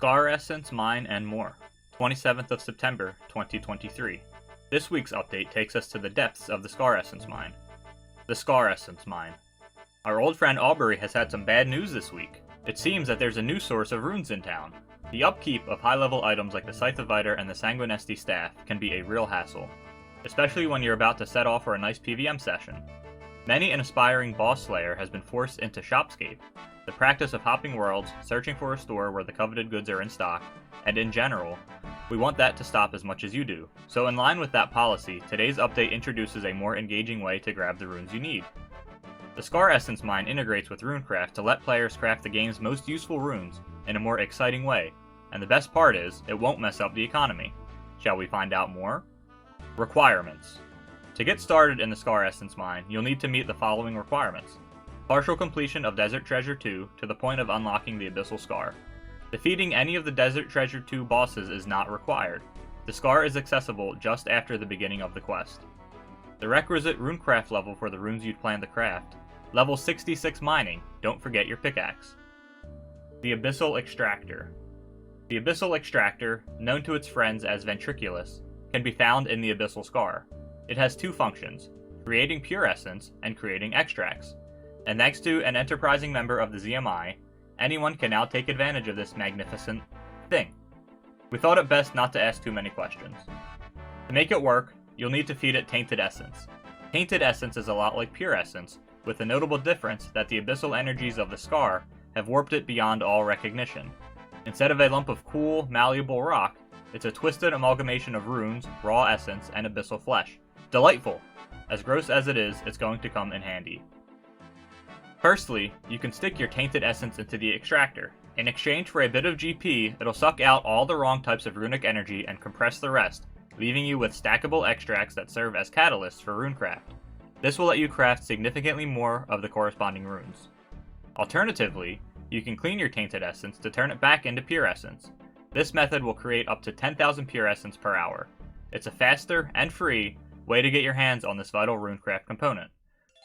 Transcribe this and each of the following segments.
Scar Essence Mine and more. 27th of September, 2023. This week's update takes us to the depths of the Scar Essence Mine. The Scar Essence Mine. Our old friend Aubrey has had some bad news this week. It seems that there's a new source of runes in town. The upkeep of high-level items like the Scythe of Viter and the Sanguinesti staff can be a real hassle, especially when you're about to set off for a nice PvM session. Many an aspiring boss slayer has been forced into Shopscape, the practice of hopping worlds, searching for a store where the coveted goods are in stock, and in general, we want that to stop as much as you do. So in line with that policy, today's update introduces a more engaging way to grab the runes you need. The Scar Essence Mine integrates with RuneCraft to let players craft the game's most useful runes in a more exciting way, and the best part is, it won't mess up the economy. Shall we find out more? Requirements. To get started in the Scar Essence Mine, you'll need to meet the following requirements. Partial completion of Desert Treasure 2 to the point of unlocking the Abyssal Scar. Defeating any of the Desert Treasure 2 bosses is not required. The Scar is accessible just after the beginning of the quest. The requisite RuneCraft level for the runes you'd plan to craft. Level 66 mining, don't forget your pickaxe. The Abyssal Extractor. The Abyssal Extractor, known to its friends as Ventriculus, can be found in the Abyssal Scar. It has two functions, creating pure essence and creating extracts. And thanks to an enterprising member of the ZMI, anyone can now take advantage of this magnificent thing. We thought it best not to ask too many questions. To make it work, you'll need to feed it Tainted Essence. Tainted Essence is a lot like pure essence, with the notable difference that the abyssal energies of the Scar have warped it beyond all recognition. Instead of a lump of cool, malleable rock, it's a twisted amalgamation of runes, raw essence, and abyssal flesh. Delightful! As gross as it is, it's going to come in handy. Firstly, you can stick your Tainted Essence into the extractor. In exchange for a bit of GP, it'll suck out all the wrong types of runic energy and compress the rest, leaving you with stackable extracts that serve as catalysts for runecraft. This will let you craft significantly more of the corresponding runes. Alternatively, you can clean your Tainted Essence to turn it back into Pure Essence. This method will create up to 10,000 Pure Essence per hour. It's a faster and free way to get your hands on this vital runecraft component.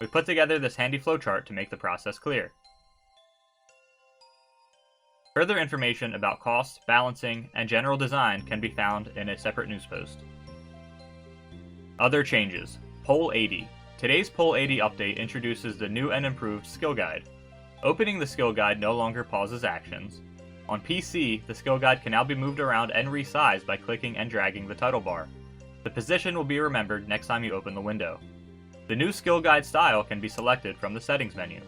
We put together this handy flowchart to make the process clear. Further information about cost, balancing, and general design can be found in a separate news post. Other changes. Poll 80. Today's Poll 80 update introduces the new and improved skill guide. Opening the skill guide no longer pauses actions. On PC, the skill guide can now be moved around and resized by clicking and dragging the title bar. The position will be remembered next time you open the window. The new skill guide style can be selected from the settings menu.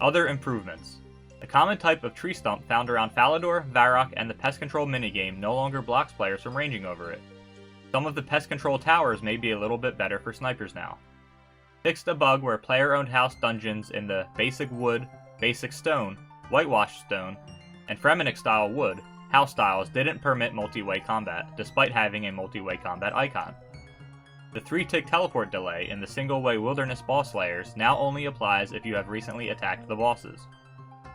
Other improvements. The common type of tree stump found around Falador, Varrock, and the pest control minigame no longer blocks players from ranging over it. Some of the pest control towers may be a little bit better for snipers now. Fixed a bug where player-owned house dungeons in the basic wood, basic stone, whitewashed stone, and Fremenic style wood house styles didn't permit multi-way combat, despite having a multi-way combat icon. The 3-tick teleport delay in the single-way wilderness boss slayers now only applies if you have recently attacked the bosses.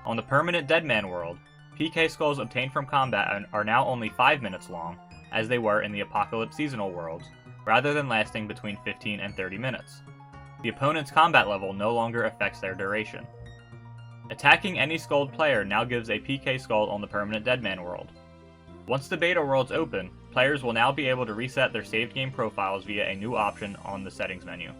On the permanent Deadman world, PK skulls obtained from combat are now only 5 minutes long, as they were in the Apocalypse seasonal worlds, rather than lasting between 15 and 30 minutes. The opponent's combat level no longer affects their duration. Attacking any skulled player now gives a PK skull on the permanent Deadman world. Once the beta worlds open, players will now be able to reset their saved game profiles via a new option on the settings menu.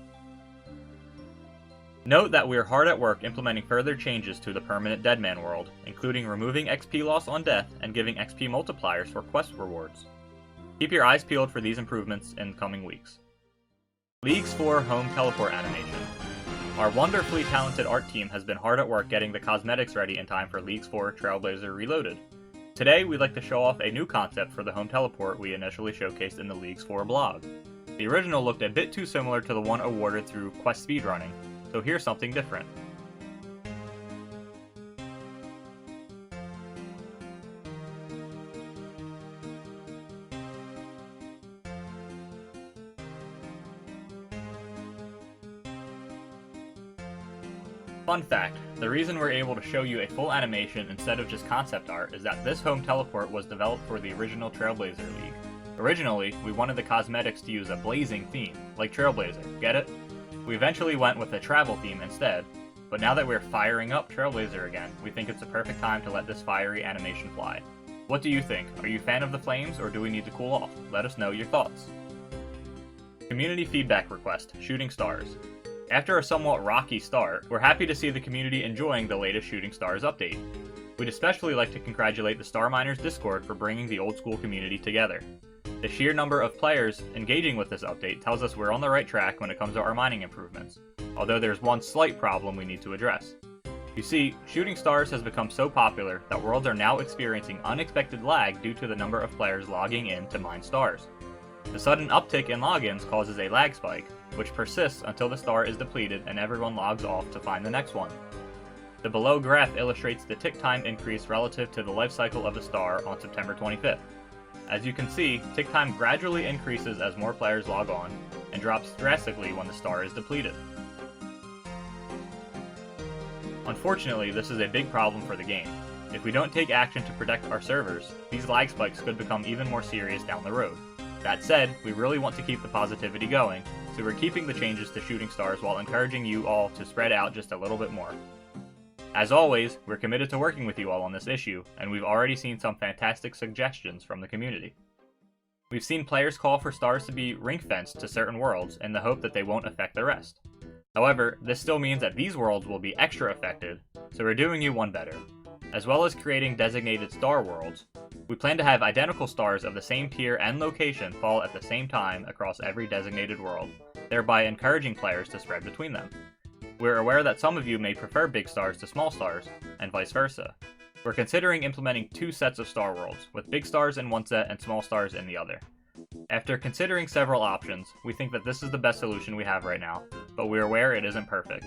Note that we are hard at work implementing further changes to the permanent Deadman world, including removing XP loss on death and giving XP multipliers for quest rewards. Keep your eyes peeled for these improvements in coming weeks. Leagues 4 Home Teleport Animation. Our wonderfully talented art team has been hard at work getting the cosmetics ready in time for Leagues 4 Trailblazer Reloaded. Today, we'd like to show off a new concept for the home teleport we initially showcased in the Leagues 4 blog. The original looked a bit too similar to the one awarded through quest speedrunning, so here's something different. Fun fact, the reason we're able to show you a full animation instead of just concept art is that this home teleport was developed for the original Trailblazer League. Originally, we wanted the cosmetics to use a blazing theme, like Trailblazer, get it? We eventually went with a travel theme instead, but now that we're firing up Trailblazer again, we think it's a perfect time to let this fiery animation fly. What do you think? Are you a fan of the flames, or do we need to cool off? Let us know your thoughts. Community feedback request, Shooting Stars. After a somewhat rocky start, we're happy to see the community enjoying the latest Shooting Stars update. We'd especially like to congratulate the Star Miners Discord for bringing the old school community together. The sheer number of players engaging with this update tells us we're on the right track when it comes to our mining improvements, although there's one slight problem we need to address. You see, Shooting Stars has become so popular that worlds are now experiencing unexpected lag due to the number of players logging in to mine stars. The sudden uptick in logins causes a lag spike, which persists until the star is depleted and everyone logs off to find the next one. The below graph illustrates the tick time increase relative to the life cycle of the star on September 25th. As you can see, tick time gradually increases as more players log on, and drops drastically when the star is depleted. Unfortunately, this is a big problem for the game. If we don't take action to protect our servers, these lag spikes could become even more serious down the road. That said, we really want to keep the positivity going, so we're keeping the changes to Shooting Stars while encouraging you all to spread out just a little bit more. As always, we're committed to working with you all on this issue, and we've already seen some fantastic suggestions from the community. We've seen players call for stars to be ring-fenced to certain worlds in the hope that they won't affect the rest. However, this still means that these worlds will be extra affected, so we're doing you one better. As well as creating designated star worlds, we plan to have identical stars of the same tier and location fall at the same time across every designated world, thereby encouraging players to spread between them. We're aware that some of you may prefer big stars to small stars, and vice versa. We're considering implementing 2 sets of star worlds, with big stars in one set and small stars in the other. After considering several options, we think that this is the best solution we have right now, but we're aware it isn't perfect.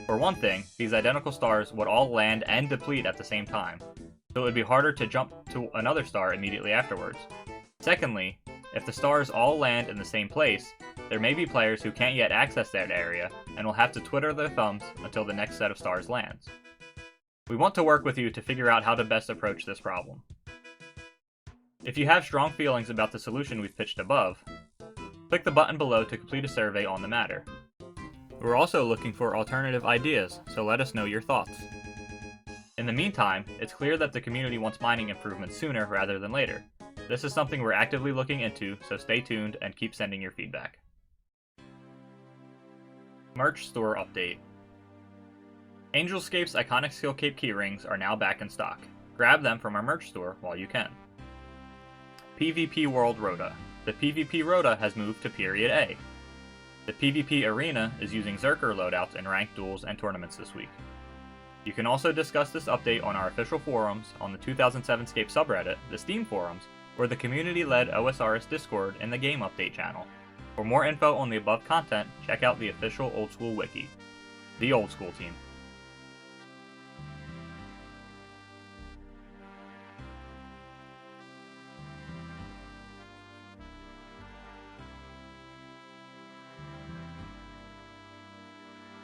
For one thing, these identical stars would all land and deplete at the same time, so it would be harder to jump to another star immediately afterwards. Secondly, if the stars all land in the same place, there may be players who can't yet access that area and will have to twiddle their thumbs until the next set of stars lands. We want to work with you to figure out how to best approach this problem. If you have strong feelings about the solution we've pitched above, click the button below to complete a survey on the matter. We're also looking for alternative ideas, so let us know your thoughts. In the meantime, it's clear that the community wants mining improvements sooner rather than later. This is something we're actively looking into, so stay tuned and keep sending your feedback. Merch Store Update. Angelscape's iconic Skill Cape keyrings are now back in stock. Grab them from our merch store while you can. PvP World Rota. The PvP Rota has moved to Period A. The PvP Arena is using Zerker loadouts in ranked duels and tournaments this week. You can also discuss this update on our official forums, on the 2007 Scape subreddit, the Steam forums, or the community-led OSRS Discord in the Game Update channel. For more info on the above content, check out the official Old School Wiki. The Old School Team.